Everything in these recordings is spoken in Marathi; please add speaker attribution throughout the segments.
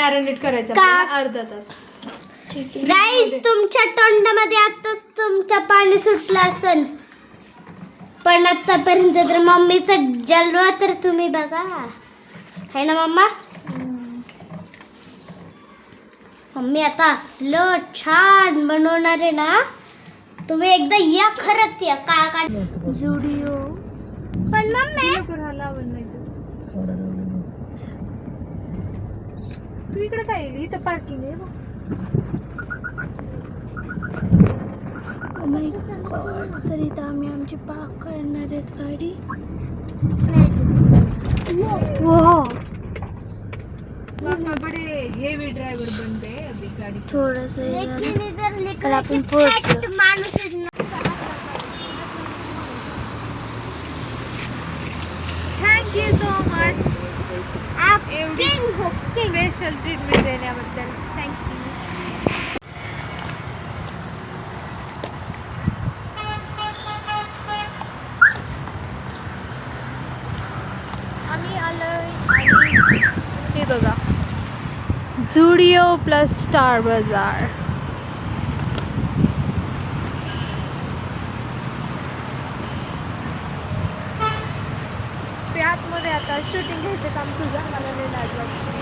Speaker 1: मॅरिनेट करायचं
Speaker 2: का?
Speaker 1: आपल्याला अर्धा तास.
Speaker 2: गाईज तुमच्या तोंडामध्ये आताच तुमचं पाणी सुटलं असेल, पण आतापर्यंत तर मम्मीचा जलवा तर तुम्ही बघा, है ना मम्मा? मम्मी आता असलं छान बनवणार आहे ना, तुम्ही एकदा या, खरंच या. का जुडिओ पण मम्मी
Speaker 1: तू इकडे काय येईल? इथं पार्किंग आहे बघ.
Speaker 2: तर इथं आम्ही आमची पार्क करणार आहेत गाडी.
Speaker 1: बड़े हेवी ड्राइवर बन गए अभी गाड़ी.
Speaker 2: थोडस आपण पोहोचलो.
Speaker 1: थँक यू सो मच एवढी स्पेशल ट्रीटमेंट देण्याबद्दल. थँक्यू. आम्ही आलोय आणि हे बघा, जुडिओ प्लस स्टार बाजार. ते आतमध्ये आता शूटिंग घ्यायचं काम तुझं, मला नाही लाज वाटते.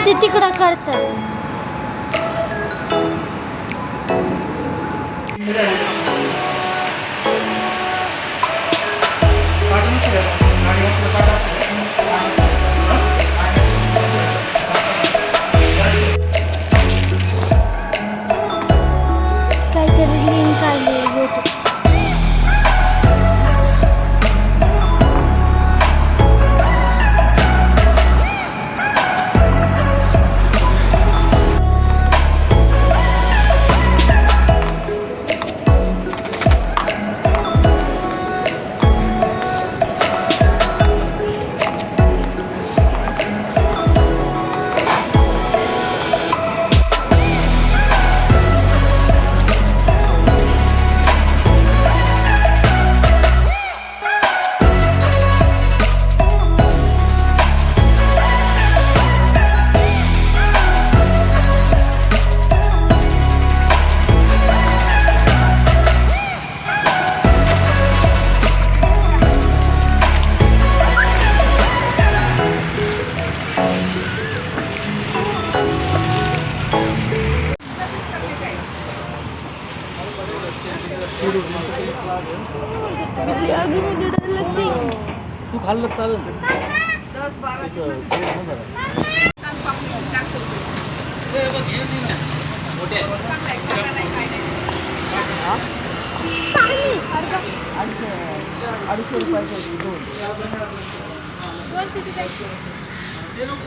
Speaker 2: ते तिकडं करतात. काहीतरी लिंक आली YouTube.
Speaker 3: तू खाल्लं चालेल.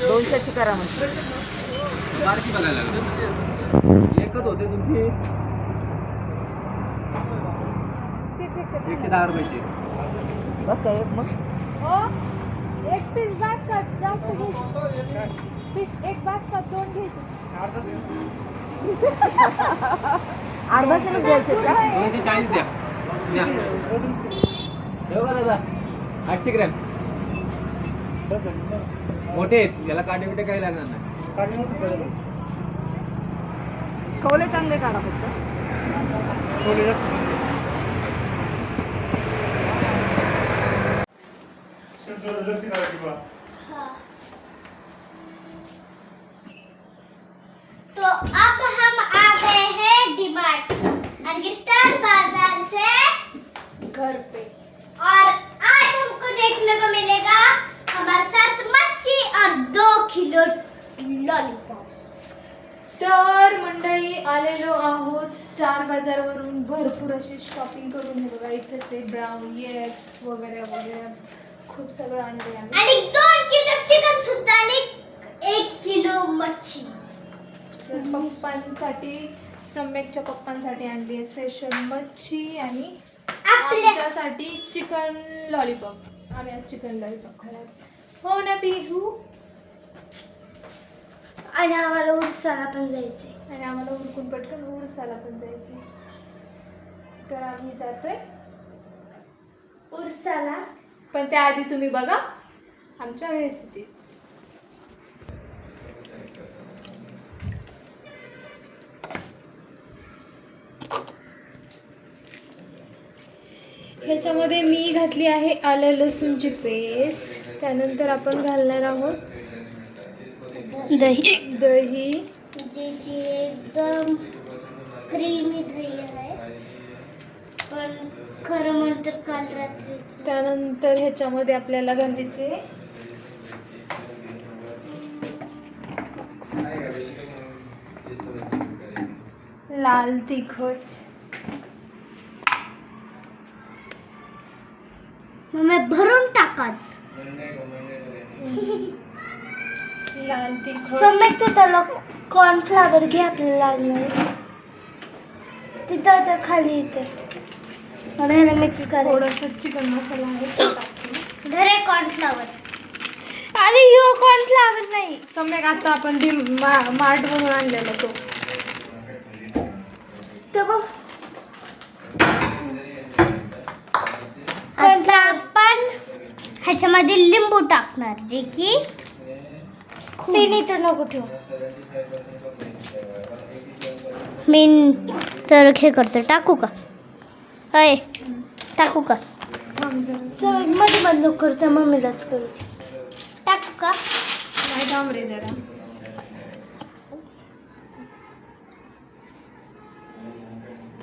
Speaker 3: $200 करा म्हणजे एकच होते तुमची. 110 रुपयाची बस काय मग.
Speaker 1: एक पीस बास्केट जास्त घ्यायची. फिश एक बास्केट 2 घ्यायची.
Speaker 2: अर्धा किलो घ्यायचे का?
Speaker 3: 240 द्या. ठेव का दादा. 800 ग्रॅम मोठे आहेत, त्याला काटे बिटे काही लागणार नाही.
Speaker 1: कवले चांगले काढा फक्त.
Speaker 2: तो अब हम आ गए हैं डीमार्ट स्टार बाजार से
Speaker 1: घर पे.
Speaker 2: और आज हमको देखने को मिलेगा हमारे साथ मच्छी और 2 किलो लॉलीपॉप.
Speaker 1: तर मंडळी आलेलो आहोत स्टार बाजारवरून. भरपूर अशी शॉपिंग करून. हे बघा इथेच आहे ब्राउन एग्स वगैरे वगैरे खूप सगळं आणले आम्ही.
Speaker 2: आणि 2 किलो चिकन सुद्धा आणि 1 किलो मच्छी.
Speaker 1: तर पप्पांसाठी, सम्यकच्या पप्पांसाठी आणली आहे स्पेशल मच्छी आणि आमच्यासाठी चिकन लॉलीपॉप. आम्ही आज चिकन लॉलीपॉप खाणार. हो ना पिहू?
Speaker 2: आणि आम्हाला उरसाला पण जायचंय.
Speaker 1: आणि आम्हाला उरकून पटकन उरसाला पण जायचं. तर आम्ही जातोय
Speaker 2: उरसाला.
Speaker 1: पण त्याआधी तुम्ही बघा आमच्या रेसिपीज. ह्याच्यामध्ये मी घातली आहे आलं लसूणची पेस्ट. त्यानंतर आपण घालणार आहोत
Speaker 2: दही.
Speaker 1: दही.
Speaker 2: जे की एकदम क्रीमी दही आहे, पण खरं म्हणतात काल रात्री.
Speaker 1: त्यानंतर ह्याच्यामध्ये आपल्याला घालायचे लाल तिखट.
Speaker 2: मग भरून टाकाच.
Speaker 1: लाल तिखट.
Speaker 2: सम्यक तर त्याला कॉर्नफ्लावर घे आपल्याला लागणार. तिथं आता खाली येते आणि ह्याला मिक्स कर.
Speaker 1: थोडंसं चिकन मसाला आहे तो टाकते.
Speaker 2: घरे कॉर्नफ्लावर. अरे यो कॉर्नफ्लावर नाही.
Speaker 1: सम्यक आता आपण मार्ट म्हणून आणलेला तो.
Speaker 2: बघ आता आपण ह्याच्यामध्ये लिंबू टाकणार, जे की मी तर नको ठेवू. मी तर हे करतो. टाकू का? अय टाकू का? मध्ये बंद करतो, मम्मीलाच करू. टाकू का?
Speaker 1: नाही थांब रे जरा.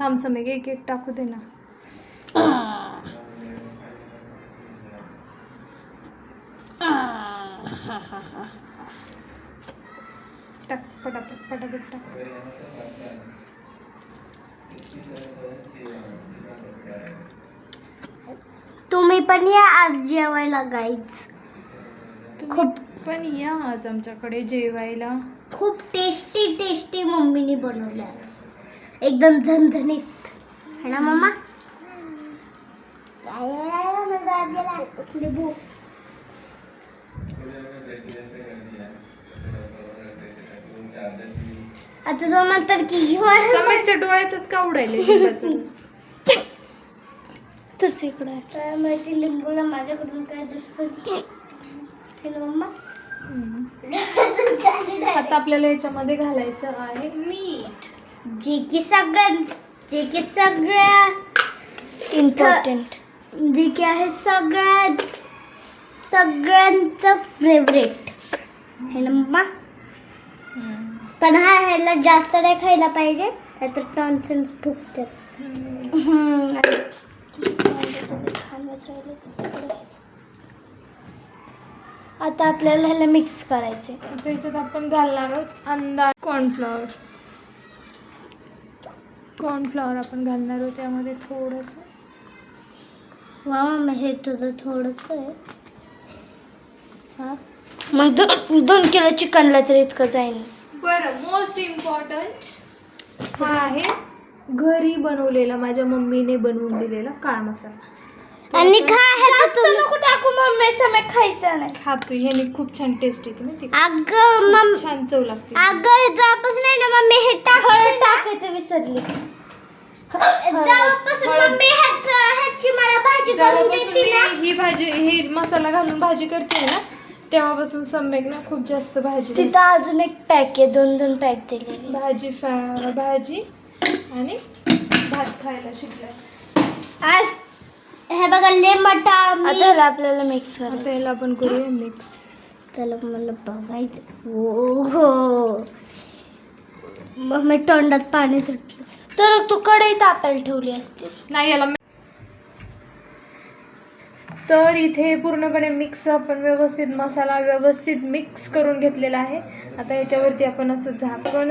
Speaker 1: थांब सम्यक एक एक टाकू दे ना. टाक पटापट पटापट टाक.
Speaker 2: तुम्ही पण या आज जेवायला गाईज.
Speaker 1: खूप पण या आज आमच्याकडे जेवायला.
Speaker 2: खूप टेस्टी टेस्टी मम्मीने बनवल्या, एकदम झणझणीत है ना मम्मा? आता तो म्हणतात की
Speaker 1: सम्यकच्या डोळ्यातच का उडायले लिंबाचं रस?
Speaker 2: तुझं इकडं आहे. काय माहिती लिंबूला माझ्याकडून काय दुसरं है ना मम्मा?
Speaker 1: आता आपल्याला याच्यामध्ये घालायचं आहे मीठ.
Speaker 2: जे की सगळ्या इम्पॉर्टंट, जे की आहे सगळ्यांचं फेवरेट है ना मम्मा? पण ह्याला जास्त नाही खायला पाहिजे, नाहीतर टॉन्सिल्स फुगतात. आता आपल्याला ह्याला मिक्स करायचे.
Speaker 1: त्याच्यात आपण घालणार आहोत अंदाज कॉर्नफ्लॉवर आपण घालणार आहोत त्यामध्ये थोडंसं.
Speaker 2: वा मग हे तुझं थोडंसं आहे. हां मग 2 किलो चिकनला तर इतकं जाईल.
Speaker 1: बरं, मोस्ट इम्पॉर्टंट हा आहे घरी बनवलेला, माझ्या मम्मीने बनवून दिलेला काळा मसाला.
Speaker 2: आणि नको टाकू मम्मी, समय खायचं नाही.
Speaker 1: खातो ह्याने खूप छान टेस्ट येते माहिती का?
Speaker 2: अगं मम्मी
Speaker 1: छान चव लागते.
Speaker 2: अगं जापासून नाही ना मम्मी हे टाकायचं विसरली. जापासून मम्मी ह्याची मला भाजी करून देते ना.
Speaker 1: ही भाजी ही मसाला घालून भाजी करते ना, तेव्हापासून सम्यक ना खूप जास्त भाजी.
Speaker 2: तिथं अजून एक पॅक आहे, 2 पॅक दिलेली.
Speaker 1: भाजी आणि भात खायला शिकलाय
Speaker 2: आज. हे बघा लेमटा. आता आपल्याला मिक्स करायचं.
Speaker 1: आता याला आपण करूया मिक्स.
Speaker 2: त्याला मला बघायचं. हो मग मी तोंडात पाणी सुटलं तर तू कढई तापायला ठेवली असतीस.
Speaker 1: नाही याला. तर इथे पूर्णपणे मिक्स आपण व्यवस्थित मसाला व्यवस्थित मिक्स करून घेतलेला आहे. आता याच्यावरती आपण असं झाकून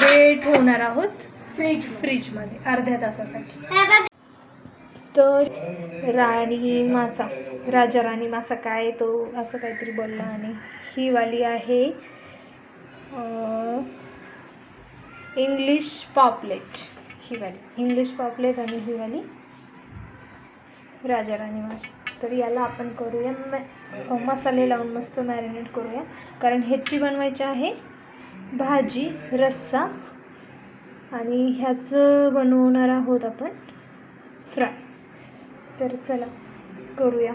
Speaker 1: हे ठेवणार आहोत फ्रीजमध्ये अर्ध्या तासासाठी. तर राजा राणी मासा काय तो असं काहीतरी बोलला. आणि ही वाली आहे इंग्लिश पॉपलेट, ही वाली इंग्लिश पॉपलेट आणि ही वाली राजा राणी माझी. तर याला आपण करूया मसाले लावून मस्त मॅरिनेट करूया, कारण ह्याची बनवायची आहे भाजी रस्सा आणि ह्याचं बनवणार आहोत आपण फ्राय. तर चला करूया.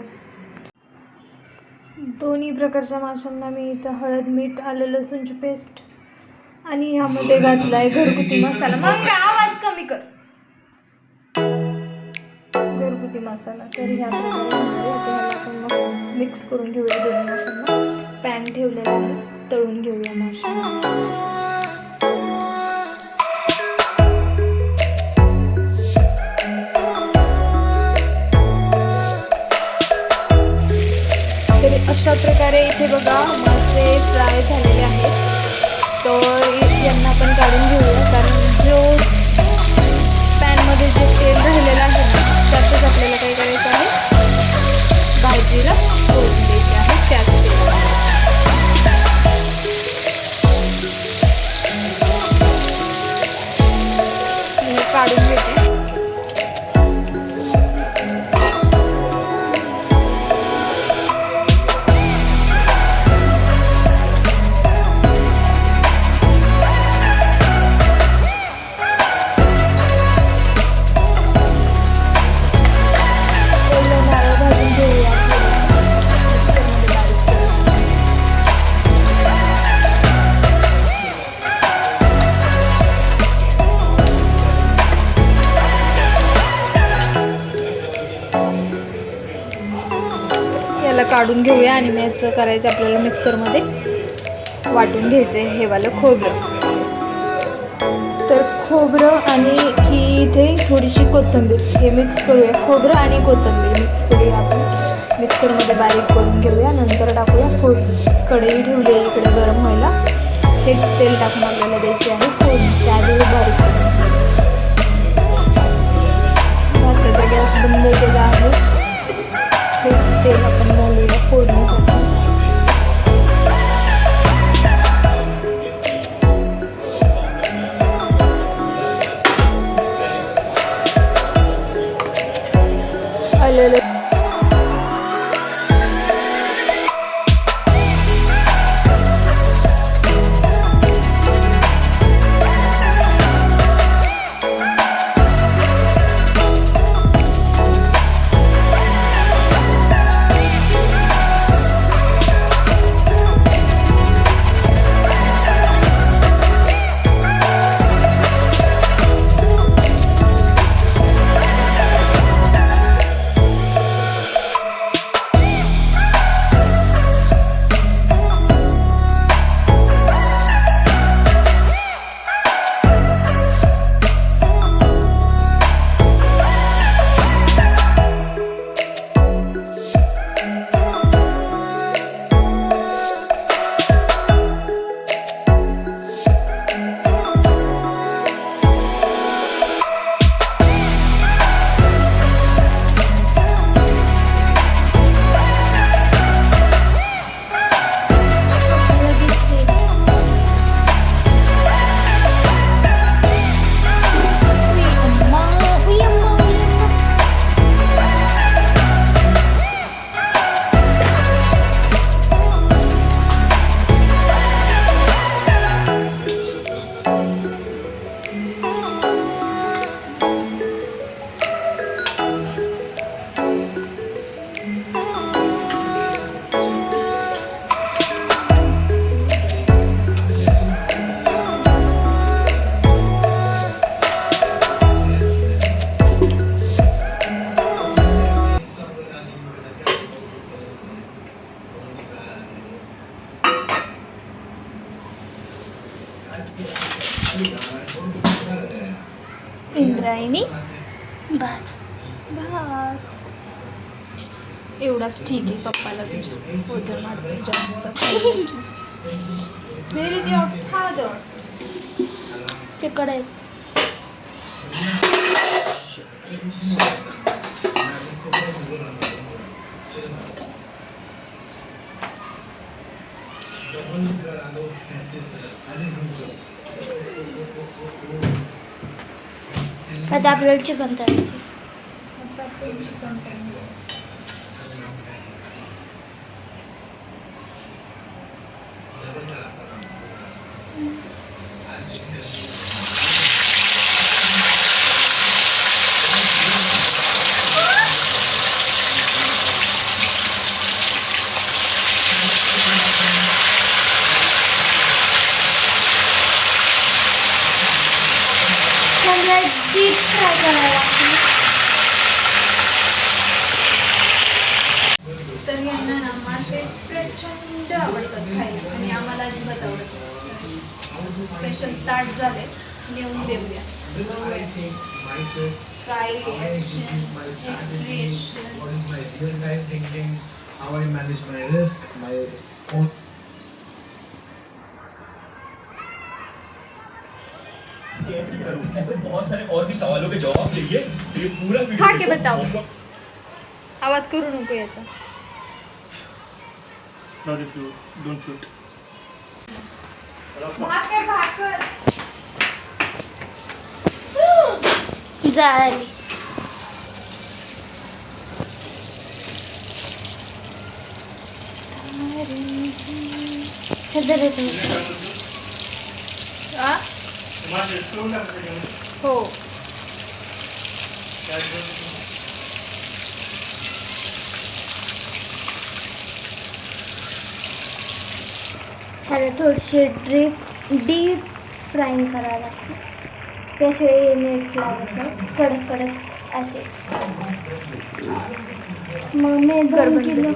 Speaker 1: दोन्ही प्रकारच्या माशांना मी इथं हळद मीठ आलं लसूणची पेस्ट आणि ह्यामध्ये घातला आहे घरगुती मसाला. मग आवाज कमी कर. घरगुती मसाला. तर ह्यामध्ये आपण मग मिक्स करून घेऊया दोन्ही माशांना. पॅन ठेवलेला आहे, तळून घेऊया माशांना. अशा प्रकारे इथे बघा मासे फ्राय झालेले आहेत. तर यांना आपण काढून घेऊया, कारण जो पॅनमध्ये जे तेल राहिलेलं आहे ना त्यातच आपल्याला काय करायचं आहे, भाजीला फोडणी द्यायची आहे त्याच तेलामध्ये. मी काढून घेते. काढून घेऊया आणि याचं करायचं आपल्याला मिक्सरमध्ये वाटून घ्यायचं आहे हे वालं खोबरं. तर खोबरं आणि ही इथे थोडीशी कोथिंबीर हे मिक्स करूया. खोबरं आणि कोथिंबीर मिक्स करूया आपण मिक्सरमध्ये बारीक करून घेऊया. नंतर टाकूया फोडणी. कढई ठेवली आहे इकडे गरम व्हायला. हेच तेल टाकून आपल्याला द्यायचे आहे फोडणी. त्याआधी बारीक करून भाताचा गॅस बंद केला आहे. हेच तेल आपण घालूया फोडणीसाठी. आलेलं इंद्रायणी भात. एवढाच ठीक आहे. पप्पाला तुझ्या वजन वाढते जास्त. Where is your father?
Speaker 2: तिकडे आता आपल्याला चिकन तळायचं.
Speaker 1: आता आपण चिकन तळूया.
Speaker 2: त्याला डीप फ्राय करायला लागते.
Speaker 1: तर यांना ना मासे प्रचंड आवडतात खायला आणि आम्हाला अजिबात आवडतात. स्पेशल ताट झाले, नेऊन देऊया. काय reaction, expression.
Speaker 4: What is my real time thinking? How I manage my risk, my own.
Speaker 5: कैसे करूं? ऐसे बहुत सारे और भी सवालों के जवाब चाहिए. ये पूरा वीडियो
Speaker 1: खा के
Speaker 5: देखो.
Speaker 1: बताओ. आवाज करू नको याचा.
Speaker 5: Not if you don't shoot.
Speaker 1: भाकर भाकर.
Speaker 2: जाळली. हे धरायचं.
Speaker 1: आ? हो.
Speaker 2: ह्याला थोडीशी डीप फ्राईंग करावं लागतं. त्याशिवाय नीट लागत नाही. कडक कडक असे. मग मी 2 किलो